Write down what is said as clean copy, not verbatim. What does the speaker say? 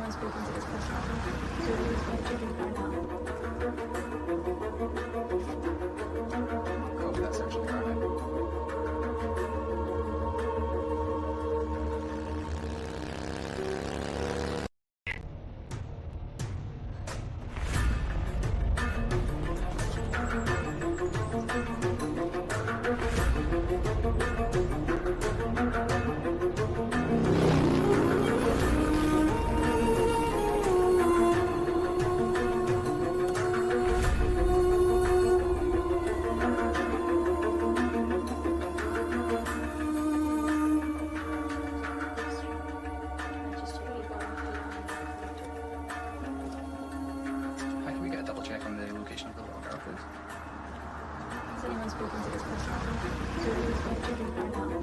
anyone spoken to this person? So it is what you can find out. Go over that section. Go ahead. Hi, can we get a double check on the location of the little girl, please? Has anyone spoken to this person? So it is what you can find out.